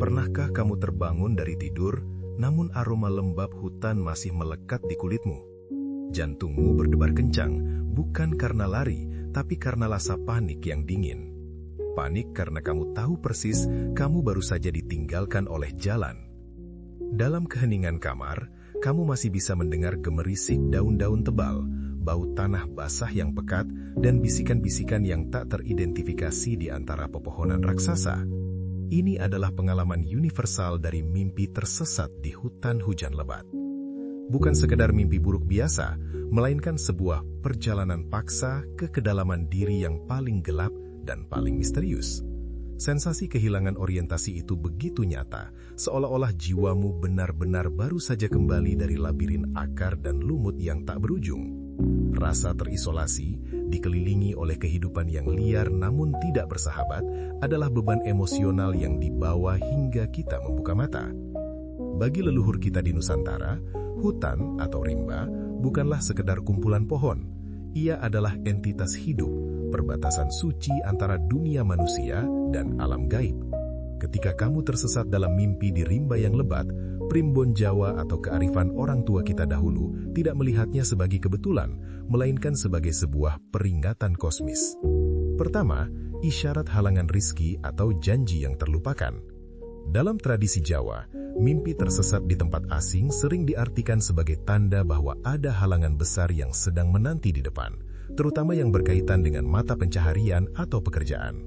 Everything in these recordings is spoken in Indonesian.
Pernahkah kamu terbangun dari tidur, namun aroma lembab hutan masih melekat di kulitmu? Jantungmu berdebar kencang, bukan karena lari, tapi karena rasa panik yang dingin. Panik karena kamu tahu persis kamu baru saja ditinggalkan oleh jalan. Dalam keheningan kamar, kamu masih bisa mendengar gemerisik daun-daun tebal, bau tanah basah yang pekat, dan bisikan-bisikan yang tak teridentifikasi di antara pepohonan raksasa. Ini adalah pengalaman universal dari mimpi tersesat di hutan hujan lebat. Bukan sekedar mimpi buruk biasa, melainkan sebuah perjalanan paksa ke kedalaman diri yang paling gelap dan paling misterius. Sensasi kehilangan orientasi itu begitu nyata, seolah-olah jiwamu benar-benar baru saja kembali dari labirin akar dan lumut yang tak berujung. Rasa terisolasi, dikelilingi oleh kehidupan yang liar namun tidak bersahabat, adalah beban emosional yang dibawa hingga kita membuka mata. Bagi leluhur kita di Nusantara, hutan atau rimba bukanlah sekedar kumpulan pohon. Ia adalah entitas hidup, perbatasan suci antara dunia manusia dan alam gaib. Ketika kamu tersesat dalam mimpi di rimba yang lebat, primbon Jawa atau kearifan orang tua kita dahulu tidak melihatnya sebagai kebetulan, melainkan sebagai sebuah peringatan kosmis. Pertama, isyarat halangan rizki atau janji yang terlupakan. Dalam tradisi Jawa, mimpi tersesat di tempat asing sering diartikan sebagai tanda bahwa ada halangan besar yang sedang menanti di depan, terutama yang berkaitan dengan mata pencaharian atau pekerjaan.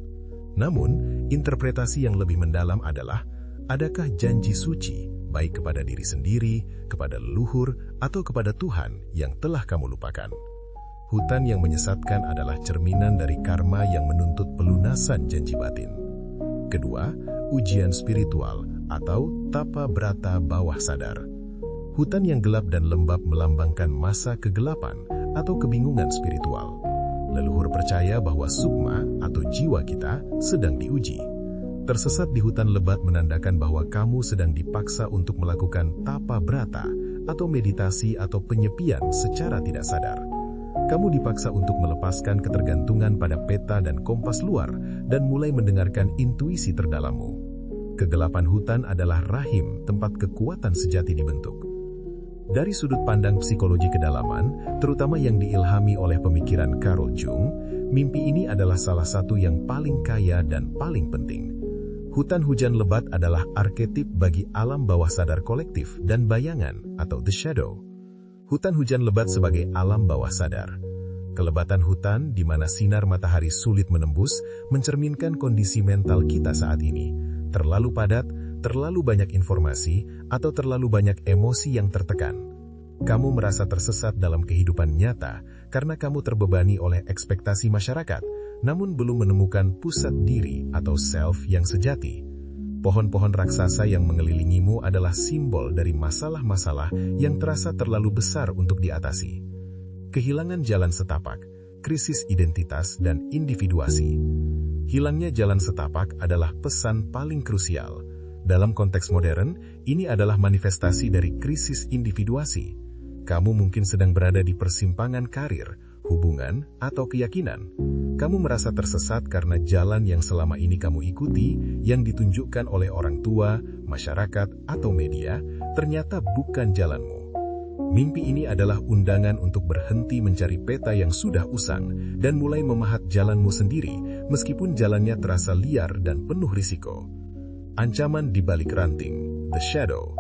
Namun, interpretasi yang lebih mendalam adalah, adakah janji suci, baik kepada diri sendiri, kepada leluhur, atau kepada Tuhan yang telah kamu lupakan? Hutan yang menyesatkan adalah cerminan dari karma yang menuntut pelunasan janji batin. Kedua, ujian spiritual atau tapa brata bawah sadar. Hutan yang gelap dan lembab melambangkan masa kegelapan atau kebingungan spiritual. Leluhur percaya bahwa sukma atau jiwa kita sedang diuji. Tersesat di hutan lebat menandakan bahwa kamu sedang dipaksa untuk melakukan tapa brata atau meditasi atau penyepian secara tidak sadar. Kamu dipaksa untuk melepaskan ketergantungan pada peta dan kompas luar dan mulai mendengarkan intuisi terdalammu. Kegelapan hutan adalah rahim tempat kekuatan sejati dibentuk. Dari sudut pandang psikologi kedalaman, terutama yang diilhami oleh pemikiran Carl Jung, mimpi ini adalah salah satu yang paling kaya dan paling penting. Hutan hujan lebat adalah arketip bagi alam bawah sadar kolektif dan bayangan atau the shadow. Hutan hujan lebat sebagai alam bawah sadar. Kelebatan hutan di mana sinar matahari sulit menembus mencerminkan kondisi mental kita saat ini. Terlalu padat, terlalu banyak informasi, atau terlalu banyak emosi yang tertekan. Kamu merasa tersesat dalam kehidupan nyata karena kamu terbebani oleh ekspektasi masyarakat, namun belum menemukan pusat diri atau self yang sejati. Pohon-pohon raksasa yang mengelilingimu adalah simbol dari masalah-masalah yang terasa terlalu besar untuk diatasi. Kehilangan jalan setapak, krisis identitas, dan individuasi. Hilangnya jalan setapak adalah pesan paling krusial. Dalam konteks modern, ini adalah manifestasi dari krisis individuasi. Kamu mungkin sedang berada di persimpangan karir, hubungan, atau keyakinan. Kamu merasa tersesat karena jalan yang selama ini kamu ikuti, yang ditunjukkan oleh orang tua, masyarakat, atau media, ternyata bukan jalanmu. Mimpi ini adalah undangan untuk berhenti mencari peta yang sudah usang dan mulai memahat jalanmu sendiri, meskipun jalannya terasa liar dan penuh risiko. Ancaman di balik ranting, the shadow.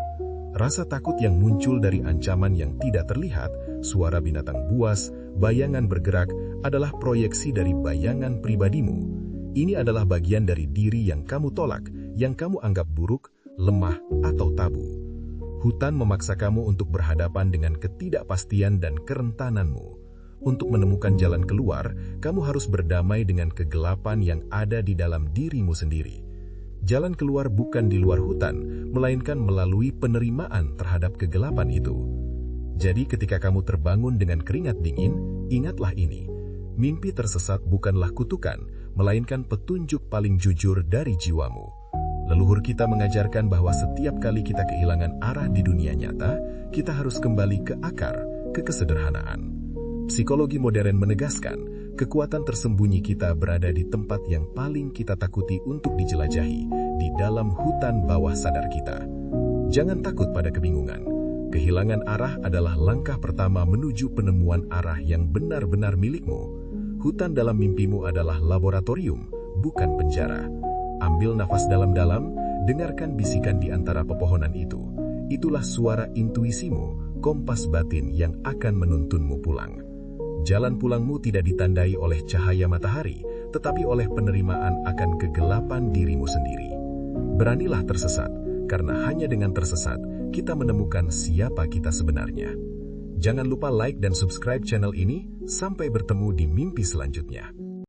Rasa takut yang muncul dari ancaman yang tidak terlihat, suara binatang buas, bayangan bergerak, adalah proyeksi dari bayangan pribadimu. Ini adalah bagian dari diri yang kamu tolak, yang kamu anggap buruk, lemah, atau tabu. Hutan memaksa kamu untuk berhadapan dengan ketidakpastian dan kerentananmu. Untuk menemukan jalan keluar, kamu harus berdamai dengan kegelapan yang ada di dalam dirimu sendiri. Jalan keluar bukan di luar hutan, melainkan melalui penerimaan terhadap kegelapan itu. Jadi ketika kamu terbangun dengan keringat dingin, ingatlah ini. Mimpi tersesat bukanlah kutukan, melainkan petunjuk paling jujur dari jiwamu. Leluhur kita mengajarkan bahwa setiap kali kita kehilangan arah di dunia nyata, kita harus kembali ke akar, ke kesederhanaan. Psikologi modern menegaskan, Kekuatan tersembunyi kita berada di tempat yang paling kita takuti untuk dijelajahi, di dalam hutan bawah sadar kita. Jangan takut pada kebingungan. Kehilangan arah adalah langkah pertama menuju penemuan arah yang benar-benar milikmu. Hutan dalam mimpimu adalah laboratorium, bukan penjara. Ambil nafas dalam-dalam, dengarkan bisikan di antara pepohonan itu. Itulah suara intuisimu, kompas batin yang akan menuntunmu pulang. Jalan pulangmu tidak ditandai oleh cahaya matahari, tetapi oleh penerimaan akan kegelapan dirimu sendiri. Beranilah tersesat, karena hanya dengan tersesat, kita menemukan siapa kita sebenarnya. Jangan lupa like dan subscribe channel ini, sampai bertemu di mimpi selanjutnya.